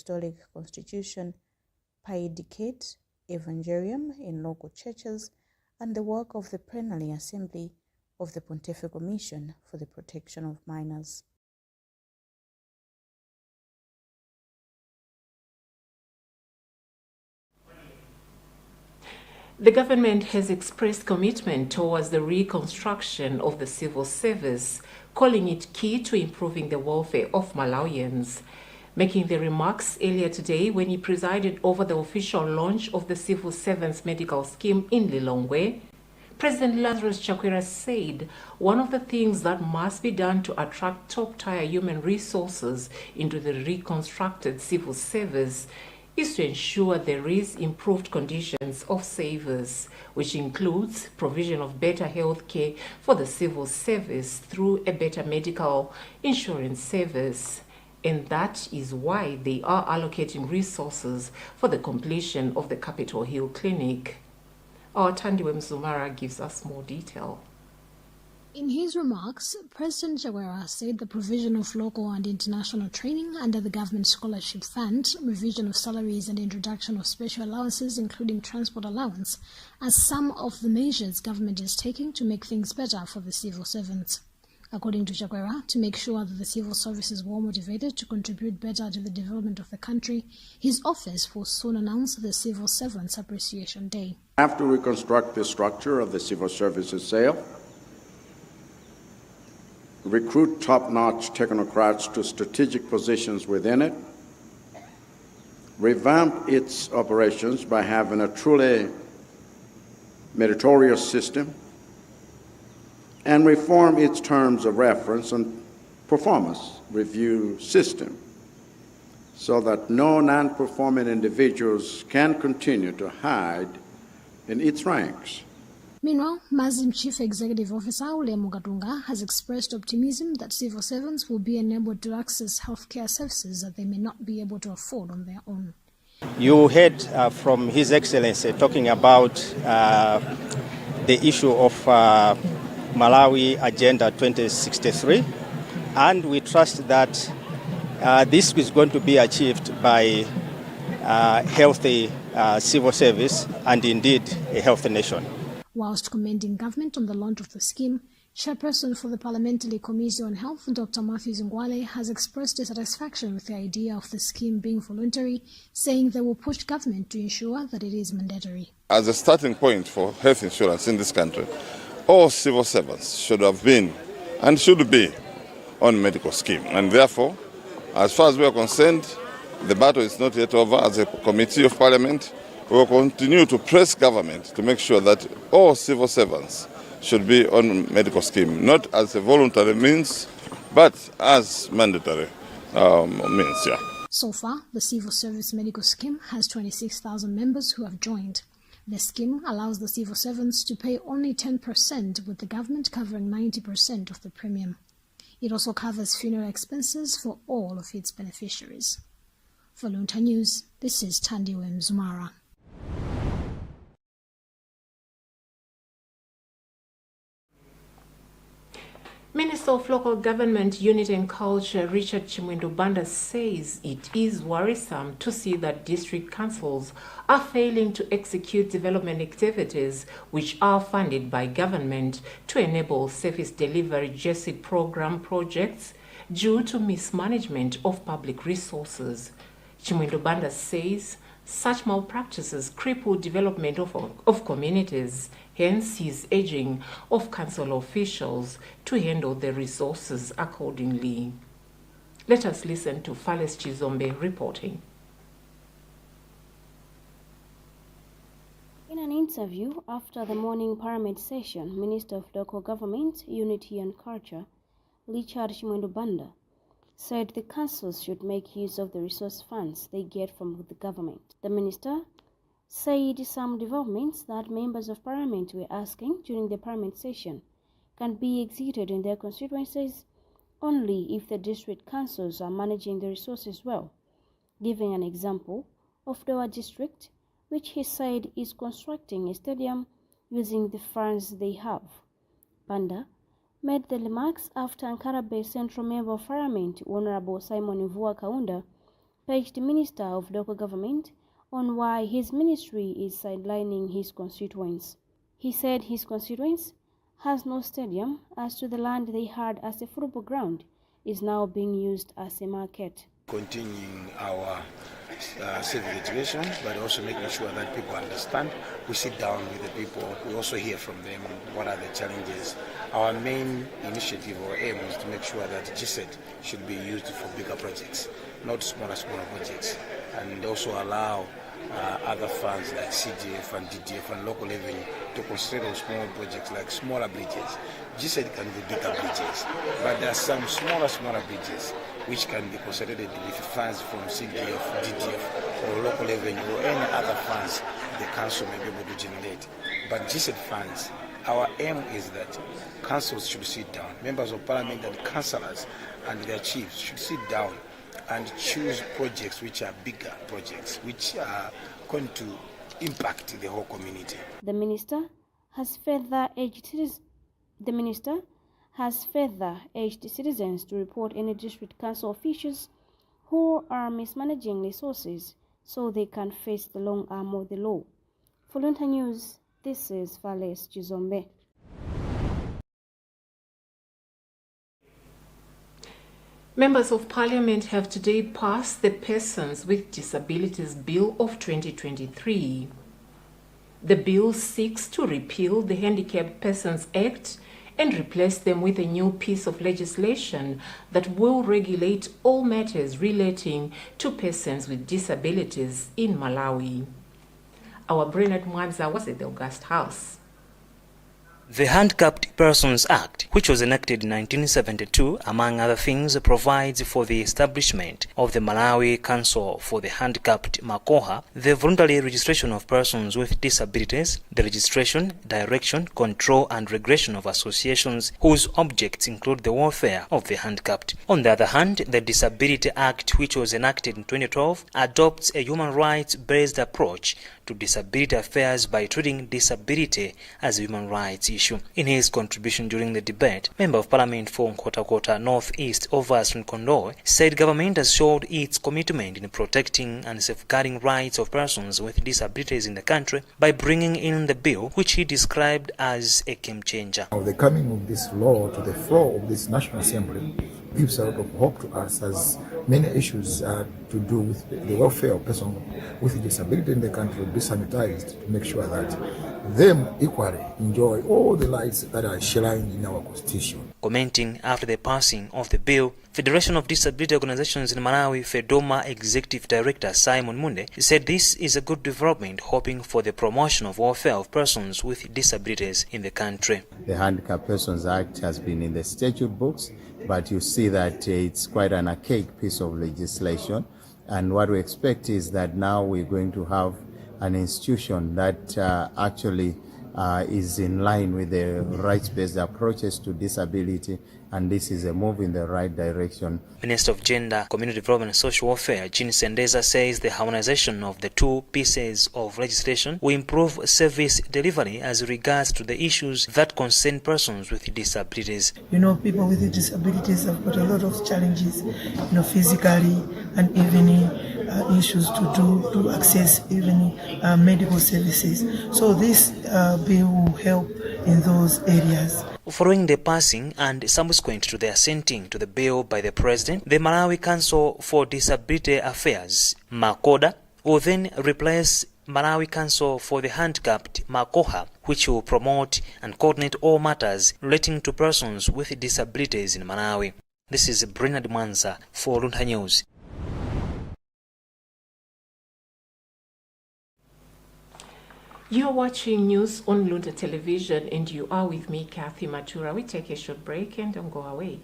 Apostolic Constitution, Paedicate, Evangelium in local churches, and the work of the Plenary Assembly of the Pontifical Mission for the Protection of Minors. The government has expressed commitment towards the reconstruction of the civil service, calling it key to improving the welfare of Malawians. Making the remarks earlier today when he presided over the official launch of the Civil Servants Medical Scheme in Lilongwe, President Lazarus Chakwera said one of the things that must be done to attract top-tier human resources into the reconstructed civil service is to ensure there is improved conditions of service, which includes provision of better health care for the civil service through a better medical insurance service. And that is why they are allocating resources for the completion of the Capitol Hill Clinic. Our Tandiwe Mzumara gives us more detail. In his remarks, President Chakwera said the provision of local and international training under the Government Scholarship Fund, revision of salaries and introduction of special allowances including transport allowance are some of the measures government is taking to make things better for the civil servants. According to Chakwera, to make sure that the civil service is well motivated to contribute better to the development of the country, his office will soon announce the Civil Servants Appreciation Day. After we reconstruct the structure of the civil service itself, recruit top-notch technocrats to strategic positions within it, revamp its operations by having a truly meritorious system, and reform its terms of reference and performance review system so that no non-performing individuals can continue to hide in its ranks. Meanwhile, Mazim Chief Executive Officer Ule Mugatunga has expressed optimism that civil servants will be enabled to access healthcare services that they may not be able to afford on their own. You heard from His Excellency talking about the issue of Malawi Agenda 2063, and we trust that this is going to be achieved by healthy civil service and indeed a healthy nation. Whilst commending government on the launch of the scheme, Chairperson for the Parliamentary Committee on Health, Dr. Matthew Zingwale, has expressed dissatisfaction with the idea of the scheme being voluntary, saying they will push government to ensure that it is mandatory. As a starting point for health insurance in this country, all civil servants should have been and should be on medical scheme. And therefore, as far as we are concerned, the battle is not yet over. As a committee of Parliament, we will continue to press government to make sure that all civil servants should be on medical scheme, not as a voluntary means, but as mandatory means. Yeah. So far, the Civil Service Medical Scheme has 26,000 members who have joined. The scheme allows the civil servants to pay only 10%, with the government covering 90% of the premium. It also covers funeral expenses for all of its beneficiaries. For Luntha News, this is Tandiwe Mzumara. Minister of Local Government, Unity and Culture, Richard Chimwendo-Banda, says it is worrisome to see that district councils are failing to execute development activities which are funded by government to enable service delivery JSID program projects due to mismanagement of public resources. Chimwendo-Banda says such malpractices cripple development of communities. Hence, his urging of council officials to handle the resources accordingly. Let us listen to Fales Chizombe reporting. In an interview after the morning Parliament session, Minister of Local Government, Unity and Culture, Richard Chimwendo-Banda, said the councils should make use of the resource funds they get from the government. The minister said some developments that members of Parliament were asking during the Parliament session can be executed in their constituencies only if the district councils are managing the resources well, giving an example of Doha district, which he said is constructing a stadium using the funds they have. Banda made the remarks after Ankara-based Central Member of Parliament, Honorable Simon Mvua Kaunda, paged the Minister of Local Government on why his ministry is sidelining his constituents. He said his constituents has no stadium, as to the land they had as a football ground is now being used as a market. Continuing our civic education, but also making sure that people understand. We sit down with the people, we also hear from them what are the challenges. Our main initiative or aim is to make sure that GSET should be used for bigger projects, not smaller projects, and also allow other funds like CGF and DDF and local revenue to concentrate on small projects like smaller bridges. GSET can be bigger bridges, but there are some smaller bridges which can be concentrated with funds from CGF, DDF, or local revenue, or any other funds the council may be able to generate. But GSET funds, our aim is that councils should sit down, members of parliament and councillors and their chiefs should sit down and choose projects which are bigger projects, which are going to impact the whole community. The minister has further urged citizens to report any district council officials who are mismanaging resources so they can face the long arm of the law. For Luntha News, this is Vales Chizombe. Members of Parliament have today passed the Persons with Disabilities Bill of 2023. The bill seeks to repeal the Handicapped Persons Act and replace them with a new piece of legislation that will regulate all matters relating to persons with disabilities in Malawi. Our Bernard Mwanza was at the August House. The Handicapped Persons Act, which was enacted in 1972, among other things, provides for the establishment of the Malawi Council for the Handicapped Makoha, the voluntary registration of persons with disabilities, the registration, direction, control and regulation of associations whose objects include the welfare of the handicapped. On the other hand, the Disability Act, which was enacted in 2012, adopts a human rights-based approach to disability affairs by treating disability as a human rights issue. In his contribution during the debate, Member of Parliament for Nkota North East Overstone Kondowe said government has showed its commitment in protecting and safeguarding rights of persons with disabilities in the country by bringing in the bill, which he described as a game changer. Now, the coming of this law to the floor of this National Assembly gives a lot of hope to us, as many issues to do with the welfare of persons with disability in the country will be sanitized to make sure that them equally enjoy all the rights that are enshrined in our Constitution. Commenting after the passing of the bill, Federation of Disability Organizations in Malawi, FEDOMA Executive Director Simon Munde said this is a good development, hoping for the promotion of welfare of persons with disabilities in the country. The Handicapped Persons Act has been in the statute books, but you see that it's quite an archaic piece of legislation, and what we expect is that now we're going to have an institution that actually is in line with the rights-based approaches to disability, and this is a move in the right direction. Minister of Gender, Community Development and Social Welfare, Jean Sendeza, says the harmonization of the two pieces of legislation will improve service delivery as regards to the issues that concern persons with disabilities. You know, people with disabilities have got a lot of challenges, physically, and even issues to access even medical services. So this bill will help in those areas. Following the passing and subsequent to the assenting to the bill by the President, the Malawi Council for Disability Affairs, MACODA, will then replace Malawi Council for the Handicapped, MAKOHA, which will promote and coordinate all matters relating to persons with disabilities in Malawi. This is Bernard Mwanza for Luntha News. You are watching news on Luntha Television, and you are with me, Kathy Matura. We take a short break and don't go away.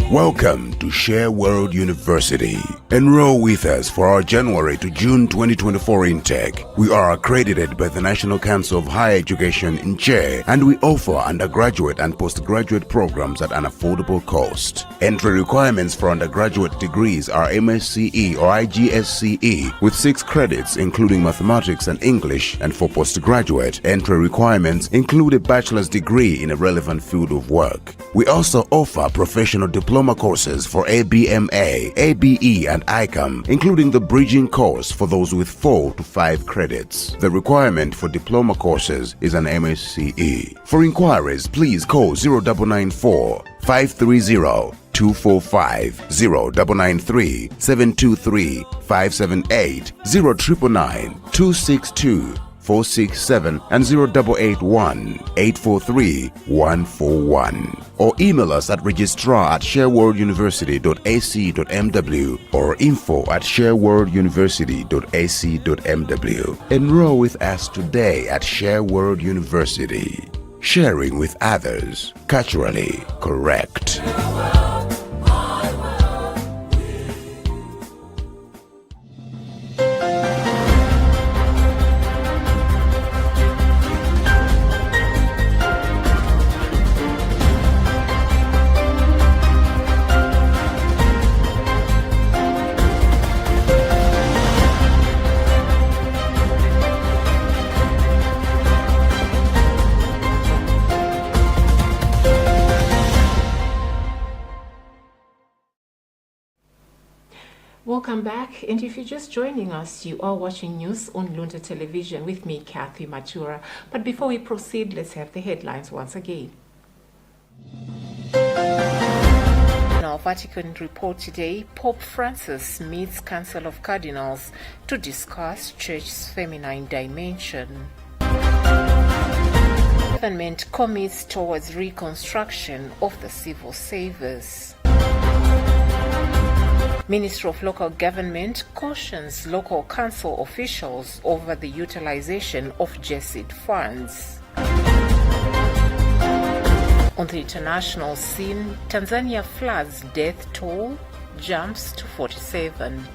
Welcome to Share World University. Enroll with us for our January to June 2024 intake. We are accredited by the National Council of Higher Education in Che, and we offer undergraduate and postgraduate programs at an affordable cost. Entry requirements for undergraduate degrees are MSCE or IGSCE with 6 credits including mathematics and English, and for postgraduate, entry requirements include a bachelor's degree in a relevant field of work. We also offer professional diploma courses for ABMA, ABE and ICAM, including the bridging course for those with 4 to 5 credits. The requirement for diploma courses is an MSCE. For inquiries, please call 0994 530 245 0993 723 578 0999 262 467 and 0881 843 141, or email us at registrar@shareworlduniversity.ac.mw or info@shareworlduniversity.ac.mw. Enroll with us today at Share World University. Sharing with others, culturally correct. Welcome back, and if you're just joining us, you are watching news on Luntha Television with me, Kathy Matura. But before we proceed, let's have the headlines once again. Now, Vatican report today, Pope Francis meets Council of Cardinals to discuss Church's feminine dimension. Government commits towards reconstruction of the civil service. Ministry of Local Government cautions local council officials over the utilization of JESID funds. On the international scene, Tanzania floods death toll jumps to 47.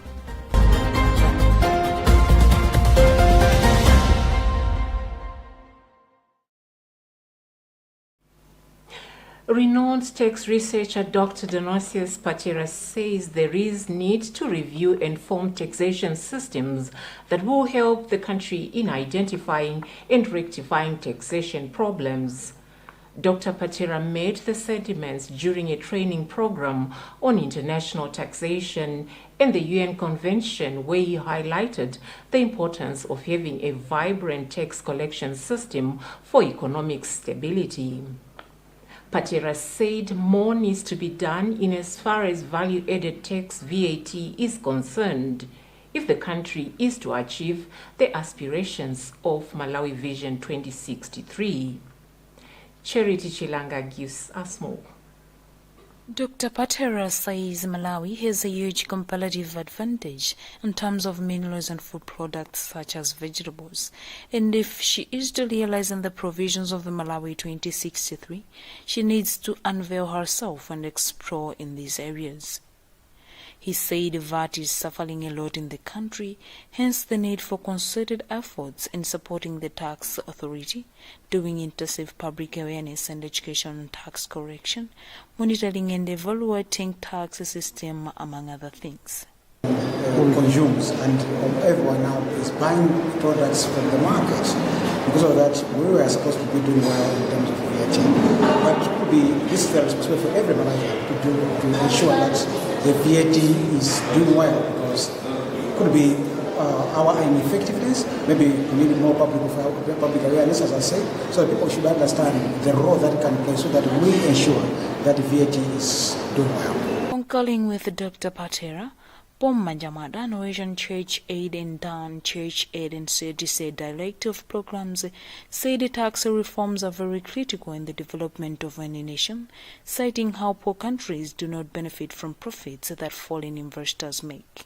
Renowned tax researcher Dr. Donosius Patera says there is need to review and form taxation systems that will help the country in identifying and rectifying taxation problems. Dr. Patera made the sentiments during a training program on international taxation and the UN Convention, where he highlighted the importance of having a vibrant tax collection system for economic stability. Patera said more needs to be done in as far as value-added tax VAT is concerned if the country is to achieve the aspirations of Malawi Vision 2063. Charity Chilanga gives us more. Dr. Patera says Malawi has a huge competitive advantage in terms of minerals and food products such as vegetables, and if she is to realize the provisions of the Malawi 2063, she needs to unveil herself and explore in these areas. He said VAT is suffering a lot in the country, hence the need for concerted efforts in supporting the tax authority, doing intensive public awareness and education on tax correction, monitoring and evaluating tax system, among other things. Consumes, and everyone now is buying products from the market. Because of that, we were supposed to be doing well in terms of VAT. But this is the responsibility for every Malawian to ensure that the VAT is doing well, because it could be our ineffectiveness. Maybe we need more public awareness, as I said, so people should understand the role that it can play, so that we ensure that the VAT is doing well. Concurring with Dr. Patera, Pom Majamada, Norwegian Church Aid and Dan Church Aid and CDC Director of Programs, say the tax reforms are very critical in the development of any nation, citing how poor countries do not benefit from profits that foreign investors make.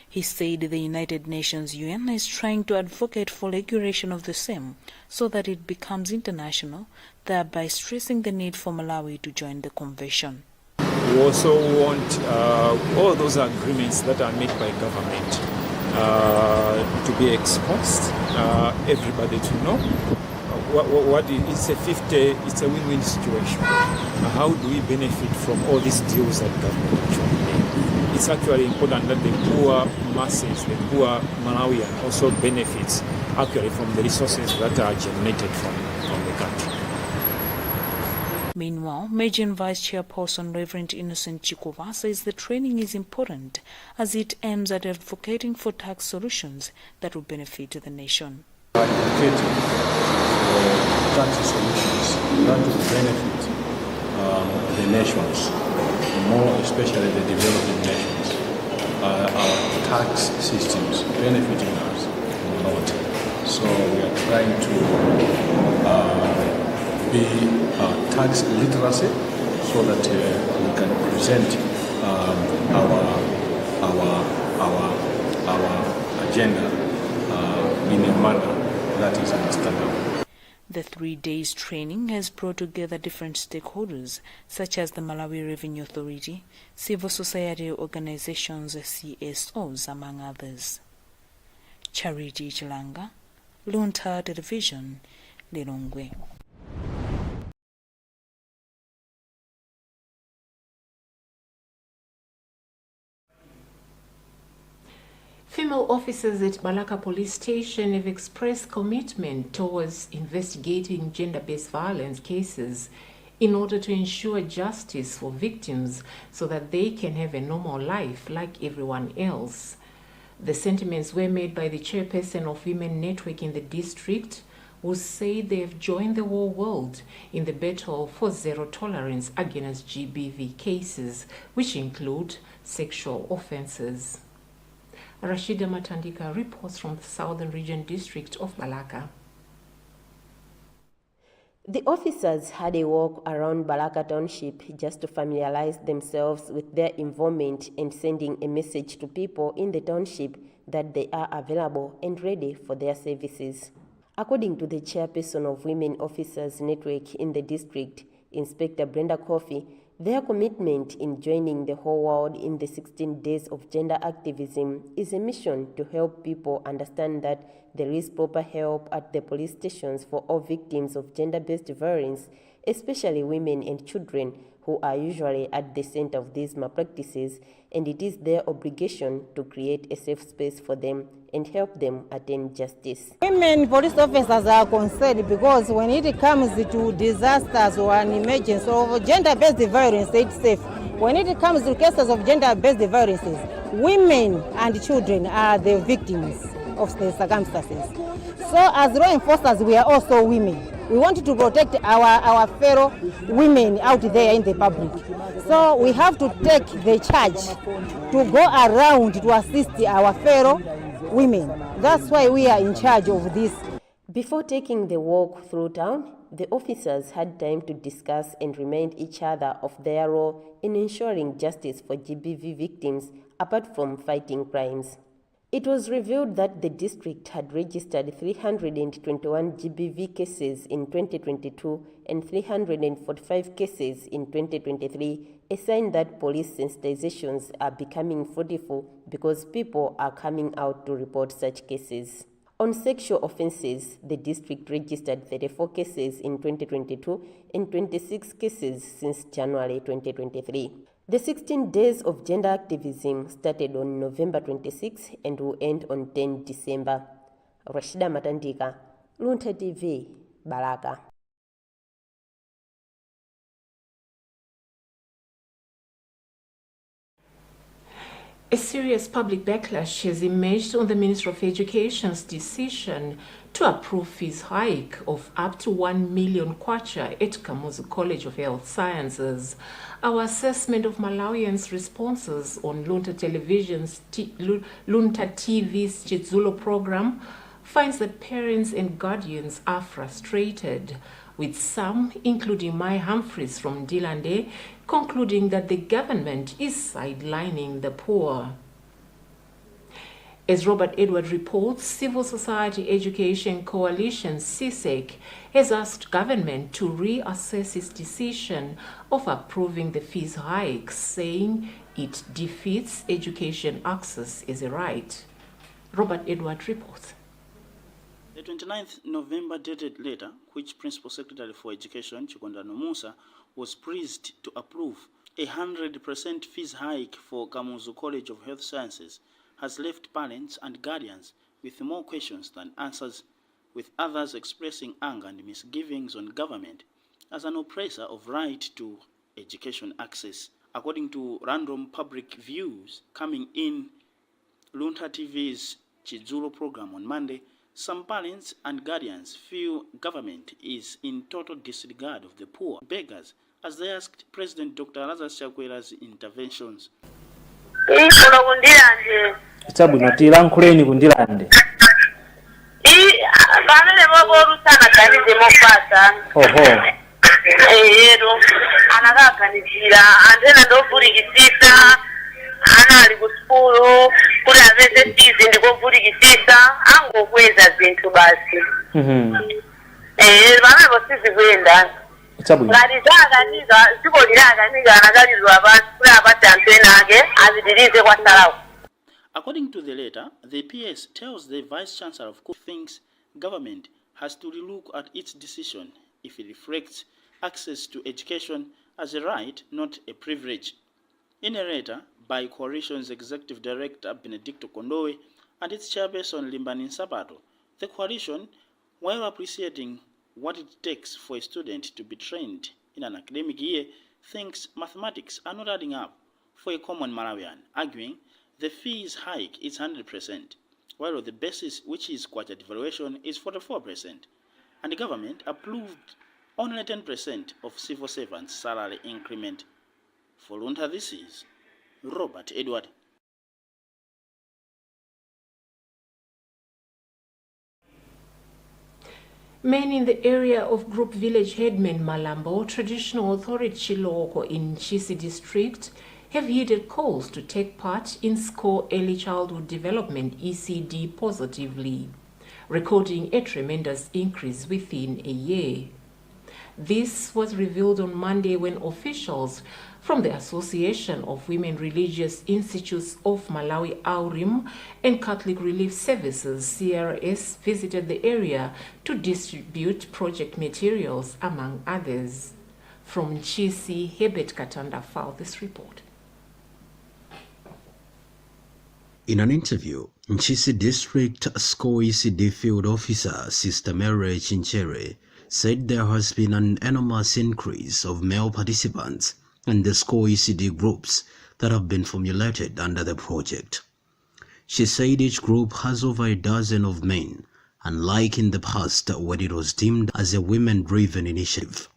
He said the United Nations UN is trying to advocate for regulation of the same so that it becomes international, thereby stressing the need for Malawi to join the convention. We also want all those agreements that are made by government to be exposed, everybody to know what it's a win-win situation. How do we benefit from all these deals that government actually made? It's actually important that the poor masses, the poor Malawian also benefits actually from the resources that are generated from the country. Meanwhile, Major and Vice Chairperson Reverend Innocent Chikova says the training is important as it aims at advocating for tax solutions that will benefit the nation. Advocating for tax solutions that will benefit the nations, more especially the developing nations. Our tax systems benefiting us a lot. So we are trying to be tax literacy so that we can present our agenda in a manner that is understandable. The 3 days training has brought together different stakeholders such as the Malawi Revenue Authority, civil society organizations, CSOs, among others. Charity Chilanga, Luntha Television, Lilongwe. Female officers at Balaka Police Station have expressed commitment towards investigating gender-based violence cases in order to ensure justice for victims so that they can have a normal life like everyone else. The sentiments were made by the chairperson of Women Network in the district, who say they have joined the whole world in the battle for zero tolerance against GBV cases, which include sexual offences. Rashida Matandika reports from the Southern Region District of Balaka. The officers had a walk around Balaka Township just to familiarize themselves with their involvement and sending a message to people in the township that they are available and ready for their services. According to the chairperson of Women Officers Network in the district, Inspector Brenda Coffey, their commitment in joining the whole world in the 16 days of gender activism is a mission to help people understand that there is proper help at the police stations for all victims of gender-based violence, especially women and children who are usually at the center of these malpractices, and it is their obligation to create a safe space for them and help them attain justice. Women police officers are concerned because when it comes to disasters or an emergency or gender-based violence, it's safe. When it comes to cases of gender-based violences, women and children are the victims of the circumstances. So as law enforcers, we are also women. We want to protect our fellow women out there in the public. So we have to take the charge to go around to assist our fellow women. That's why we are in charge of this. Before taking the walk through town, the officers had time to discuss and remind each other of their role in ensuring justice for GBV victims apart from fighting crimes. It was revealed that the district had registered 321 GBV cases in 2022 and 345 cases in 2023, a sign that police sensitizations are becoming fruitful because people are coming out to report such cases. On sexual offences, the district registered 34 cases in 2022 and 26 cases since January 2023. The 16 days of gender activism started on November 26 and will end on 10 December. Rashida Matandika, Luntha TV, Balaka. A serious public backlash has emerged on the Minister of Education's decision to approve fees hike of up to 1 million kwacha at Kamuzu College of Health Sciences. Our assessment of Malawians' responses on Luntha Television's Luntha TV's Chitzulo program finds that parents and guardians are frustrated, with some, including Mai Humphreys from Dilande, concluding that the government is sidelining the poor. As Robert Edward reports, Civil Society Education Coalition (CSEC) has asked government to reassess its decision of approving the fees hikes, saying it defeats education access as a right. Robert Edward reports. The 29th November dated letter, which Principal Secretary for Education Chikonda Nomusa was pleased to approve a 100% fees hike for Kamuzu College of Health Sciences, has left parents and guardians with more questions than answers, with others expressing anger and misgivings on government as an oppressor of right to education access. According to Random Public Views coming in Luntha TV's Chidzulo program on Monday, some parents and guardians feel government is in total disregard of the poor beggars as they asked President Dr. Lazarus Chakwera's interventions. Kitabu natila nkuleni kundilande. Bamele mwaboru sana kanize mopasa. Oho. Yero anagaka nijira antena ndovuri gisisa ana ali ku school kuri avese tizi ndiko vuri gisisa ango kweza zintu basi. Bamele bosizi kwenda. Kitabu. Ngalizaga niga siboliraga niga anagalizwa abantu kuri abatantena age azidirize kwa salawo. According to the letter, the PS tells the Vice Chancellor of School thinks government has to relook at its decision if it reflects access to education as a right, not a privilege. In a letter by Coalition's Executive Director Benedicto Kondowe and its chairperson Limbanin Sabato, the Coalition, while appreciating what it takes for a student to be trained in an academic year, thinks mathematics are not adding up for a common Malawian, arguing the fees hike is 100%, while the basis, which is quarter devaluation, is 44%, and the government approved only 10% of civil servants' salary increment. For Luntha, this is Robert Edward. Men in the area of Group Village Headman Malambo, traditional authority Chiloko in Chisi district, have heeded calls to take part in SCORE Early Childhood Development ECD positively, recording a tremendous increase within a year. This was revealed on Monday when officials from the Association of Women Religious Institutes of Malawi AURIM and Catholic Relief Services CRS visited the area to distribute project materials, among others. From Chisi, Herbert Katanda filed this report. In an interview, Nchisi District SCORE ECD Field Officer Sister Mary Chinchere said there has been an enormous increase of male participants in the SCORE ECD groups that have been formulated under the project. She said each group has over a dozen of men, unlike in the past when it was deemed as a women-driven initiative.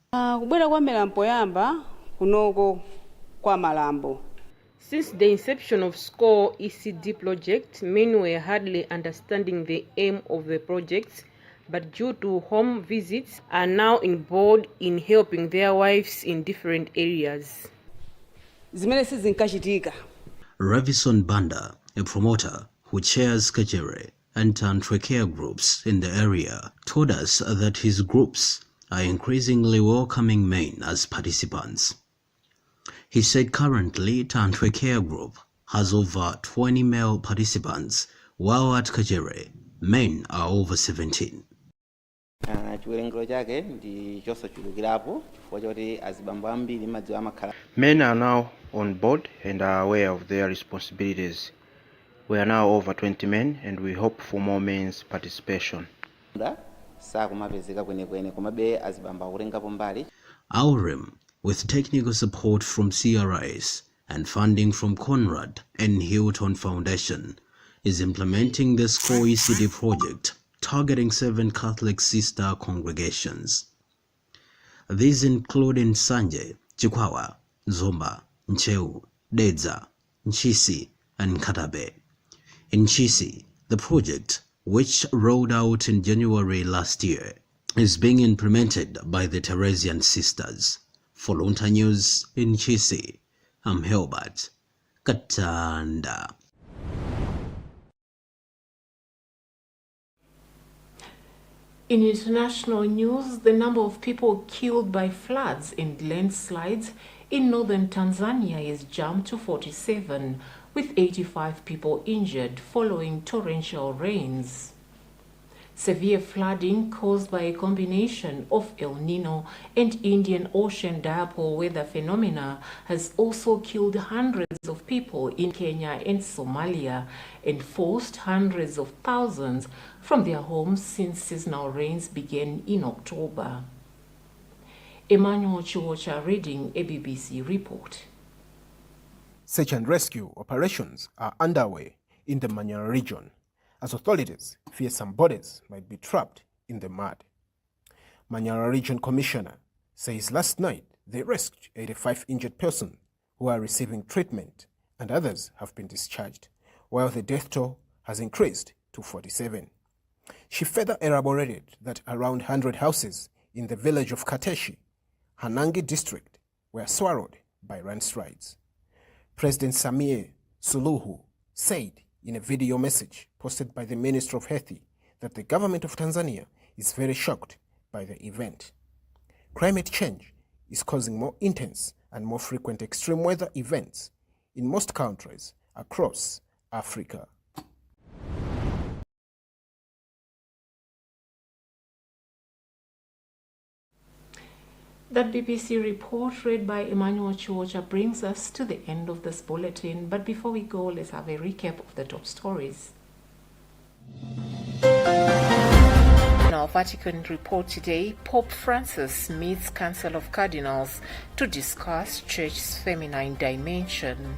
Since the inception of SCORE ECD project, men were hardly understanding the aim of the project, but due to home visits, are now involved in helping their wives in different areas. Ravison Banda, a promoter who chairs Kajere and Tantra care groups in the area, told us that his groups are increasingly welcoming men as participants. He said currently Tantra Care Group has over 20 male participants, while at Kajere, men are over 17. Men are now on board and are aware of their responsibilities. We are now over 20 men and we hope for more men's participation. AURIM, with technical support from CRIs and funding from Conrad and Hilton Foundation, is implementing the SCORE ECD project, targeting 7 Catholic sister congregations. These include Nsanje, Chikwawa, Zomba, Ncheu, Dedza, Nchisi, and Katabe. In Nchisi, the project, which rolled out in January last year, is being implemented by the Theresian sisters. For Luntha News in Chisi, I'm Herbert Katanda. In international news, the number of people killed by floods and landslides in northern Tanzania has jumped to 47, with 85 people injured following torrential rains. Severe flooding caused by a combination of El Nino and Indian Ocean dipole weather phenomena has also killed hundreds of people in Kenya and Somalia and forced hundreds of thousands from their homes since seasonal rains began in October. Emmanuel Chiwocha reading a BBC report. Search and rescue operations are underway in the Manyara region, as authorities fear some bodies might be trapped in the mud. Manyara Region Commissioner says last night they rescued 85 injured persons who are receiving treatment and others have been discharged, while the death toll has increased to 47. She further elaborated that around 100 houses in the village of Kateshi, Hanangi district, were swallowed by landslides. President Samia Suluhu said in a video message posted by the Minister of Health that the government of Tanzania is very shocked by the event. Climate change is causing more intense and more frequent extreme weather events in most countries across Africa. That BBC report read by Emmanuel Chiwocha brings us to the end of this bulletin. But before we go, let's have a recap of the top stories. In our Vatican report today, Pope Francis meets Council of Cardinals to discuss Church's feminine dimension.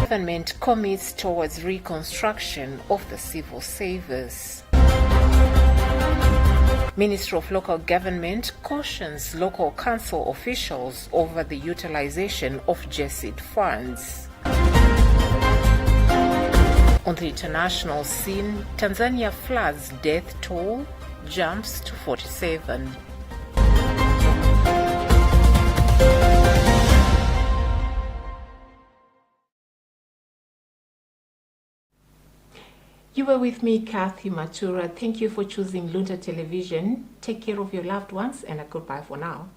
Government commits towards reconstruction of the civil service. Ministry of Local Government cautions local council officials over the utilization of JSID funds. On the international scene, Tanzania floods death toll jumps to 47. You were with me, Kathy Matura. Thank you for choosing Luntha Television. Take care of your loved ones and a goodbye for now.